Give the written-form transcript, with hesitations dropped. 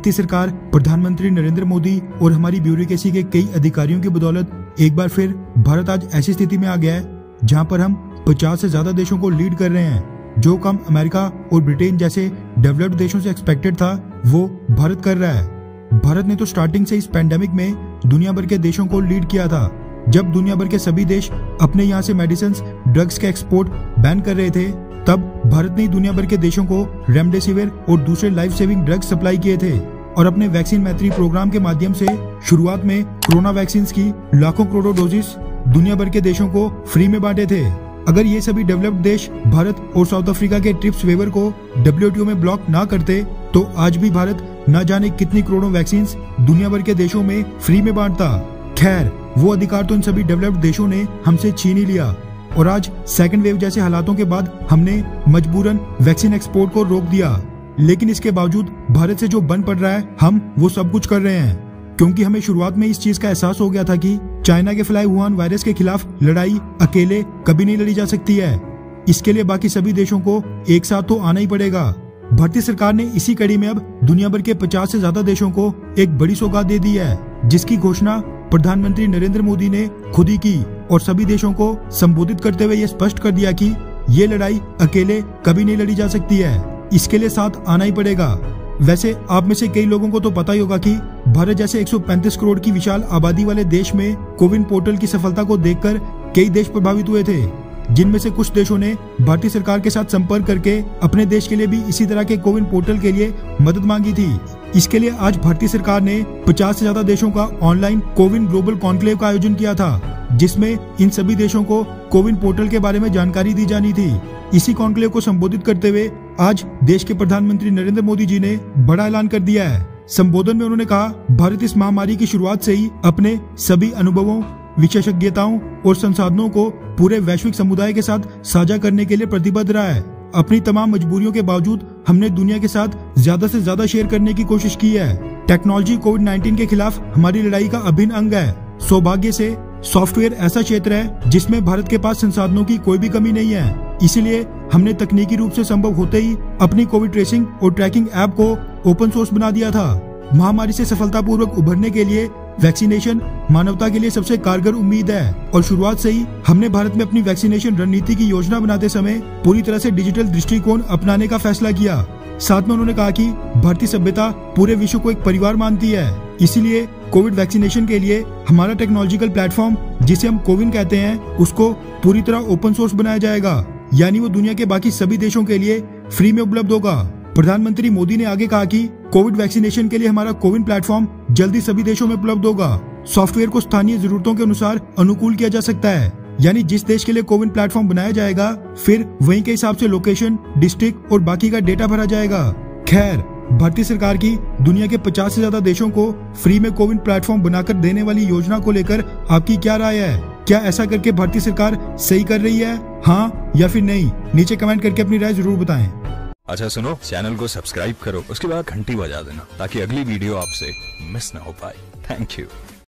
भारतीय सरकार, प्रधानमंत्री नरेंद्र मोदी और हमारी ब्यूरोक्रेसी के कई अधिकारियों की बदौलत एक बार फिर भारत आज ऐसी स्थिति में आ गया है जहां पर हम 50 से ज्यादा देशों को लीड कर रहे हैं। जो काम अमेरिका और ब्रिटेन जैसे डेवलप्ड देशों से एक्सपेक्टेड था वो भारत कर रहा है। भारत ने तो स्टार्टिंग से इस पैंडेमिक में दुनिया भर के देशों को लीड किया था। जब दुनिया भर के सभी देश अपने यहाँ से मेडिसिन, ड्रग्स के एक्सपोर्ट बैन कर रहे थे, तब भारत ने दुनिया भर के देशों को रेमडेसिविर और दूसरे लाइफ सेविंग ड्रग्स सप्लाई किए थे और अपने वैक्सीन मैत्री प्रोग्राम के माध्यम से शुरुआत में कोरोना वैक्सीन की लाखों करोड़ों डोजेस दुनिया भर के देशों को फ्री में बांटे थे। अगर ये सभी डेवलप्ड देश भारत और साउथ अफ्रीका के ट्रिप्स वेवर को WTO में ब्लॉक ना करते तो आज भी भारत न जाने कितनी करोड़ों वैक्सीन दुनिया भर के देशों में फ्री में बांटता। खैर, वो अधिकार तो इन सभी डेवलप्ड देशों ने हमसे छीन ही लिया और आज सेकंड वेव जैसे हालातों के बाद हमने मजबूरन वैक्सीन एक्सपोर्ट को रोक दिया। लेकिन इसके बावजूद भारत से जो बन पड़ रहा है, हम वो सब कुछ कर रहे हैं क्योंकि हमें शुरुआत में इस चीज का एहसास हो गया था कि चाइना के फैलाए वुहान वायरस के खिलाफ लड़ाई अकेले कभी नहीं लड़ी जा सकती है। इसके लिए बाकी सभी देशों को एक साथ तो आना ही पड़ेगा। भारतीय सरकार ने इसी कड़ी में अब दुनिया भर के 50 से ज्यादा देशों को एक बड़ी सौगात दे दी है, जिसकी घोषणा प्रधानमंत्री नरेंद्र मोदी ने खुद ही की और सभी देशों को संबोधित करते हुए ये स्पष्ट कर दिया कि ये लड़ाई अकेले कभी नहीं लड़ी जा सकती है, इसके लिए साथ आना ही पड़ेगा। वैसे आप में से कई लोगों को तो पता ही होगा कि भारत जैसे 135 करोड़ की विशाल आबादी वाले देश में कोविन पोर्टल की सफलता को देखकर कई देश प्रभावित हुए थे, जिनमें से कुछ देशों ने भारतीय सरकार के साथ संपर्क करके अपने देश के लिए भी इसी तरह के कोविन पोर्टल के लिए मदद मांगी थी। इसके लिए आज भारतीय सरकार ने 50 से ज्यादा देशों का ऑनलाइन कोविन ग्लोबल कॉन्क्लेव का आयोजन किया था, जिसमें इन सभी देशों को कोविन पोर्टल के बारे में जानकारी दी जानी थी। इसी कॉन्क्लेव को संबोधित करते हुए आज देश के प्रधानमंत्री नरेंद्र मोदी जी ने बड़ा ऐलान कर दिया है। संबोधन में उन्होंने कहा, भारत इस महामारी की शुरुआत से ही अपने सभी अनुभवों, विशेषज्ञताओं और संसाधनों को पूरे वैश्विक समुदाय के साथ साझा करने के लिए प्रतिबद्ध रहा है। अपनी तमाम मजबूरियों के बावजूद हमने दुनिया के साथ ज्यादा से ज्यादा शेयर करने की कोशिश की है। टेक्नोलॉजी कोविड-19 के खिलाफ हमारी लड़ाई का अभिन्न अंग है। सौभाग्य से सॉफ्टवेयर ऐसा क्षेत्र है जिसमें भारत के पास संसाधनों की कोई भी कमी नहीं है। इसीलिए हमने तकनीकी रूप से संभव होते ही अपनी कोविड ट्रेसिंग और ट्रैकिंग ऐप को ओपन सोर्स बना दिया था। महामारी से सफलतापूर्वक उभरने के लिए वैक्सीनेशन मानवता के लिए सबसे कारगर उम्मीद है और शुरुआत से ही हमने भारत में अपनी वैक्सीनेशन रणनीति की योजना बनाते समय पूरी तरह से डिजिटल दृष्टिकोण अपनाने का फैसला किया। साथ में उन्होंने कहा कि भारतीय सभ्यता पूरे विश्व को एक परिवार मानती है, इसीलिए कोविड वैक्सीनेशन के लिए हमारा टेक्नोलॉजिकल प्लेटफॉर्म, जिसे हम कोविन कहते हैं, उसको पूरी तरह ओपन सोर्स बनाया जाएगा, यानी वो दुनिया के बाकी सभी देशों के लिए फ्री में उपलब्ध होगा। प्रधानमंत्री मोदी ने आगे कहा कि कोविड वैक्सीनेशन के लिए हमारा कोविन प्लेटफॉर्म जल्दी सभी देशों में उपलब्ध होगा। सॉफ्टवेयर को स्थानीय जरूरतों के अनुसार अनुकूल किया जा सकता है, यानी जिस देश के लिए कोविन प्लेटफॉर्म बनाया जाएगा फिर वहीं के हिसाब से लोकेशन, डिस्ट्रिक्ट और बाकी का डेटा भरा जाएगा। खैर, भारतीय सरकार की दुनिया के 50 से ज्यादा देशों को फ्री में कोविन प्लेटफॉर्म बनाकर देने वाली योजना को लेकर आपकी क्या राय है? क्या ऐसा करके भारतीय सरकार सही कर रही है, हाँ या फिर नहीं? नीचे कमेंट करके अपनी राय जरूर बताएं। अच्छा सुनो, चैनल को सब्सक्राइब करो, उसके बाद घंटी बजा देना ताकि अगली वीडियो आपसे मिस ना हो पाए। Thank you.